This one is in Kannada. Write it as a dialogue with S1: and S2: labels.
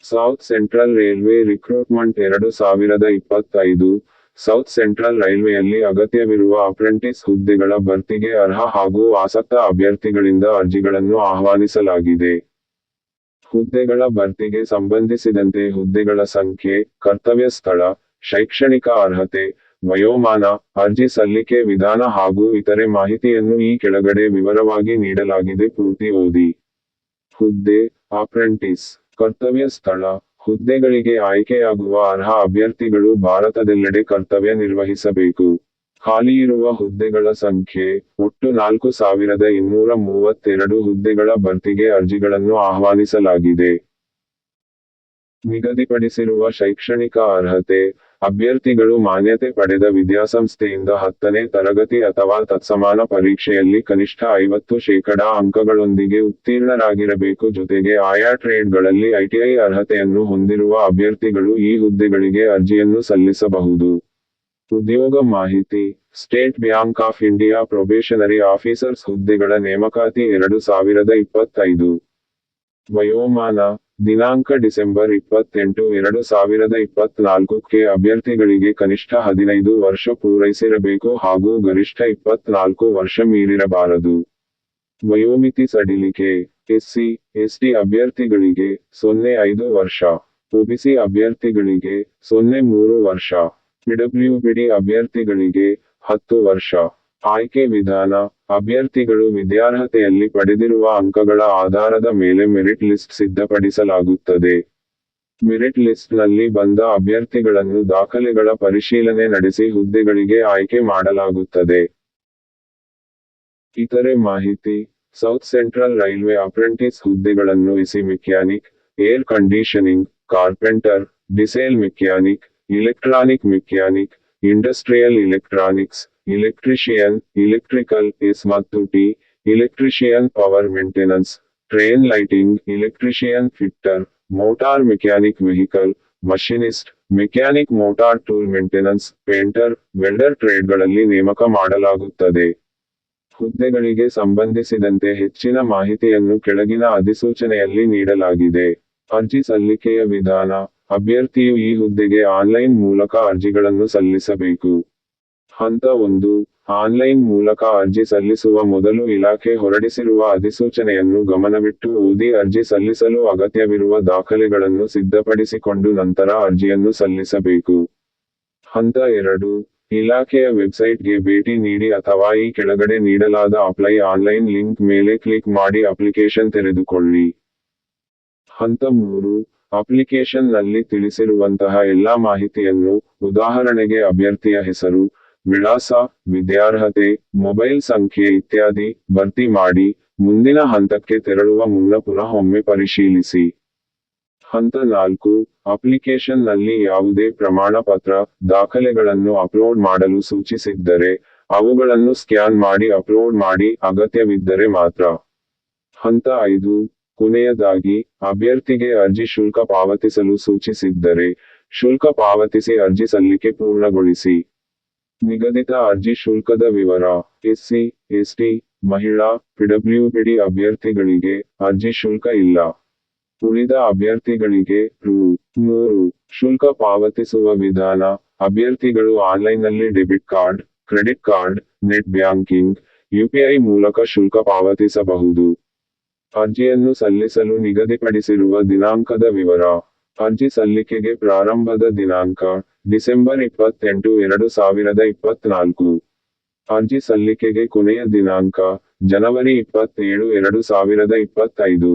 S1: South central railway recruitment 2025 south central ರೈಲ್ವೆಯಲ್ಲಿ ಅಗತ್ಯವಿರುವ ಅಪ್ರೆಂಟಿಸ್ ಹುದ್ದೆಗಳ ಭರ್ತಿಗೆ ಅರ್ಹ ಹಾಗೂ ಆಸಕ್ತ ಅಭ್ಯರ್ಥಿಗಳಿಂದ ಅರ್ಜಿಗಳನ್ನು ಆಹ್ವಾನಿಸಲಾಗಿದೆ. ಹುದ್ದೆಗಳ ಭರ್ತಿಗೆ ಸಂಬಂಧಿಸಿದಂತೆ ಹುದ್ದೆಗಳ ಸಂಖ್ಯೆ, ಕರ್ತವ್ಯ ಸ್ಥಳ, ಶೈಕ್ಷಣಿಕ ಅರ್ಹತೆ, ವಯೋಮಾನ, ಅರ್ಜಿ ಸಲ್ಲಿಕೆ ವಿಧಾನ ಹಾಗೂ ಇತರೆ ಮಾಹಿತಿಯನ್ನು ಈ ಕೆಳಗಡೆ ವಿವರವಾಗಿ ನೀಡಲಾಗಿದೆ. ಪೂರ್ತಿ ಓದಿ. ಹುದ್ದೆ: ಅಪ್ರೆಂಟಿಸ್. ಕರ್ತವ್ಯ ಸ್ಥಳ: ಹುದ್ದೆಗಳಿಗೆ ಆಯ್ಕೆಯಾಗುವ ಅರ್ಹ ಅಭ್ಯರ್ಥಿಗಳು ಭಾರತದೆಲ್ಲೆಡೆ ಕರ್ತವ್ಯ ನಿರ್ವಹಿಸಬೇಕು. ಖಾಲಿಯಿರುವ ಹುದ್ದೆಗಳ ಸಂಖ್ಯೆ: ಒಟ್ಟು 4232 ಹುದ್ದೆಗಳ ಭರ್ತಿಗೆ ಅರ್ಜಿಗಳನ್ನು ಆಹ್ವಾನಿಸಲಾಗಿದೆ. ನಿಗದಿಪಡಿಸಿರುವ ಶೈಕ್ಷಣಿಕ ಅರ್ಹತೆ: ಅಭ್ಯರ್ಥಿಗಳು ಮಾನ್ಯತೆ ಪಡೆದ ವಿದ್ಯಾಸಂಸ್ಥೆಯಿಂದ 10ನೇ ತರಗತಿ ಅಥವಾ ತತ್ಸಮಾನ ಪರೀಕ್ಷೆಯಲ್ಲಿ ಕನಿಷ್ಠ 50% ಅಂಕಗಳೊಂದಿಗೆ ಉತ್ತೀರ್ಣರಾಗಿರಬೇಕು. ಜೊತೆಗೆ ಆಯಾ ಟ್ರೇಡ್ಗಳಲ್ಲಿ ಐಟಿಐ ಅರ್ಹತೆಯನ್ನು ಹೊಂದಿರುವ ಅಭ್ಯರ್ಥಿಗಳು ಈ ಹುದ್ದೆಗಳಿಗೆ ಅರ್ಜಿಯನ್ನು ಸಲ್ಲಿಸಬಹುದು. ಉದ್ಯೋಗ ಮಾಹಿತಿ: state bank of India probationary officers ಹುದ್ದೆಗಳ ನೇಮಕಾತಿ 2025. ವಯೋಮಾನ: ದಿನಾಂಕ ಡಿಸೆಂಬರ್ 28, 2024ಕ್ಕೆ ಅಭ್ಯರ್ಥಿಗಳಿಗೆ ಕನಿಷ್ಠ 15 ವರ್ಷ ಪೂರೈಸಿರಬೇಕು ಹಾಗೂ ಗರಿಷ್ಠ 24 ವರ್ಷ ಮೀರಿರಬಾರದು. ವಯೋಮಿತಿ ಸಡಿಲಿಕೆ: ಎಸ್ಸಿ, ಎಸ್ಟಿ ಅಭ್ಯರ್ಥಿಗಳಿಗೆ 0.5 ವರ್ಷ, ಒಬಿಸಿ ಅಭ್ಯರ್ಥಿಗಳಿಗೆ 0.3 ವರ್ಷ, ಪಿಡಬ್ಲ್ಯೂಬಿಡಿ ಅಭ್ಯರ್ಥಿಗಳಿಗೆ 10 ವರ್ಷ. ಆಯ್ಕೆ ವಿಧಾನ: ಅಭ್ಯರ್ಥಿಗಳು ವಿದ್ಯಾರ್ಹತೆಯಲ್ಲಿ ಪಡೆದಿರುವ ಅಂಕಗಳ ಆಧಾರದ ಮೇಲೆ ಮೆರಿಟ್ ಲಿಸ್ಟ್ ಸಿದ್ಧಪಡಿಸಲಾಗುತ್ತದೆ. ಮೆರಿಟ್ ಲಿಸ್ಟ್ನಲ್ಲಿ ಬಂದ ಅಭ್ಯರ್ಥಿಗಳನ್ನು ದಾಖಲೆಗಳ ಪರಿಶೀಲನೆ ನಡೆಸಿ ಹುದ್ದೆಗಳಿಗೆ ಆಯ್ಕೆ ಮಾಡಲಾಗುತ್ತದೆ. ಇತರೆ ಮಾಹಿತಿ: ಸೌತ್ ಸೆಂಟ್ರಲ್ ರೈಲ್ವೆ ಅಪ್ರೆಂಟಿಸ್ ಹುದ್ದೆಗಳನ್ನು AC mechanic, air conditioning, carpenter, diesel mechanic, electronic mechanic, industrial electronics, electrician, electrical S ಮತ್ತು T, electrician power maintenance, train lighting, electrician fitter, motor mechanic vehicle, machinist, mechanic motor tool maintenance, painter, welder ಟ್ರೇಡ್ಗಳಲ್ಲಿ ನೇಮಕ ಮಾಡಲಾಗುತ್ತದೆ. ಹುದ್ದೆಗಳಿಗೆ ಸಂಬಂಧಿಸಿದಂತೆ ಹೆಚ್ಚಿನ ಮಾಹಿತಿಯನ್ನು ಕೆಳಗಿನ ಅಧಿಸೂಚನೆಯಲ್ಲಿ ನೀಡಲಾಗಿದೆ. ಅರ್ಜಿ ಸಲ್ಲಿಕೆಯ ವಿಧಾನ: ಅಭ್ಯರ್ಥಿಯು ಈ ಹುದ್ದೆಗೆ ಆನ್ಲೈನ್ ಮೂಲಕ ಅರ್ಜಿಗಳನ್ನು ಸಲ್ಲಿಸಬೇಕು. ಹಂತ 1: ಆನ್ಲೈನ್ ಮೂಲಕ ಅರ್ಜಿ ಸಲ್ಲಿಸುವ ಮೊದಲು ಇಲಾಖೆ ಹೊರಡಿಸಿರುವ ಅಧಿಸೂಚನೆಯನ್ನು ಗಮನವಿಟ್ಟು ಓದಿ ಅರ್ಜಿ ಸಲ್ಲಿಸಲು ಅಗತ್ಯವಿರುವ ದಾಖಲೆಗಳನ್ನು ಸಿದ್ಧಪಡಿಸಿಕೊಂಡು ನಂತರ ಅರ್ಜಿಯನ್ನು ಸಲ್ಲಿಸಬೇಕು. ಹಂತ 2: ಇಲಾಖೆಯ ವೆಬ್ಸೈಟ್ಗೆ ಭೇಟಿ ನೀಡಿ ಅಥವಾ ಈ ಕೆಳಗಡೆ ನೀಡಲಾದ ಅಪ್ಲೈ ಆನ್ಲೈನ್ ಲಿಂಕ್ ಮೇಲೆ ಕ್ಲಿಕ್ ಮಾಡಿ ಅಪ್ಲಿಕೇಶನ್ ತೆರೆದುಕೊಳ್ಳಿ. ಹಂತ 3: ಅಪ್ಲಿಕೇಶನ್ ನಲ್ಲಿ ತಿಳಿಸಿರುವಂತಹ ಎಲ್ಲಾ ಮಾಹಿತಿಯನ್ನು, ಉದಾಹರಣೆಗೆ ಅಭ್ಯರ್ಥಿಯ ಹೆಸರು, ವಿಳಾಸ, ವಿದ್ಯಾರ್ಹತೆ, ಮೊಬೈಲ್ ಸಂಖ್ಯೆ ಇತ್ಯಾದಿ, ಭರ್ತಿ ಮಾಡಿ, ಮುಂದಿನ ಹಂತಕ್ಕೆ ತೆರಳುವ ಮುನ್ನ ಪುನಃ ಒಮ್ಮೆ ಪರಿಶೀಲಿಸಿ. ಹಂತ 4: ಅಪ್ಲಿಕೇಶನ್ ನಲ್ಲಿ ಯಾವುದೇ ಪ್ರಮಾಣ ಪತ್ರ, ದಾಖಲೆಗಳನ್ನು ಅಪ್ಲೋಡ್ ಮಾಡಲು ಸೂಚಿಸಿದ್ದರೆ, ಅವುಗಳನ್ನು ಸ್ಕ್ಯಾನ್ ಮಾಡಿ ಅಪ್ಲೋಡ್ ಮಾಡಿ, ಅಗತ್ಯವಿದ್ದರೆ ಮಾತ್ರ. ಹಂತ 5: ಕೊನೆಯದಾಗಿ, ಅಭ್ಯರ್ಥಿಗೆ ಅರ್ಜಿ ಶುಲ್ಕ ಪಾವತಿಸಲು ಸೂಚಿಸಿದ್ದರೆ, ಶುಲ್ಕ ಪಾವತಿಸಿ ಅರ್ಜಿ ಸಲ್ಲಿಕೆ ಪೂರ್ಣಗೊಳಿಸಿ. ನಿಗದಿತ ಅರ್ಜಿ ಶುಲ್ಕದ ವಿವರ: ಎಸ್ಸಿ, ಎಸ್ಟಿ, ಮಹಿಳಾ, ಪಿಡಬ್ಲ್ಯೂಬಿಡಿ ಅಭ್ಯರ್ಥಿಗಳಿಗೆ ಅರ್ಜಿ ಶುಲ್ಕ ಇಲ್ಲ. ಉಳಿದ ಅಭ್ಯರ್ಥಿಗಳಿಗೆ ರೂ. 3 ಶುಲ್ಕ ಪಾವತಿಸುವ ವಿಧಾನ: ಅಭ್ಯರ್ಥಿಗಳು ಆನ್ಲೈನ್ನಲ್ಲಿ debit card, credit card, net banking, UPI ಮೂಲಕ ಶುಲ್ಕ ಪಾವತಿಸಬಹುದು. ಅರ್ಜಿಯನ್ನು ಸಲ್ಲಿಸಲು ನಿಗದಿಪಡಿಸಿರುವ ದಿನಾಂಕದ ವಿವರ: ಅರ್ಜಿ ಸಲ್ಲಿಕೆಗೆ ಪ್ರಾರಂಭದ ದಿನಾಂಕ: ಡಿಸೆಂಬರ್ 28, 2024. ಅರ್ಜಿ ಸಲ್ಲಿಕೆಗೆ ಕೊನೆಯ ದಿನಾಂಕ: ಜನವರಿ 27, 2025.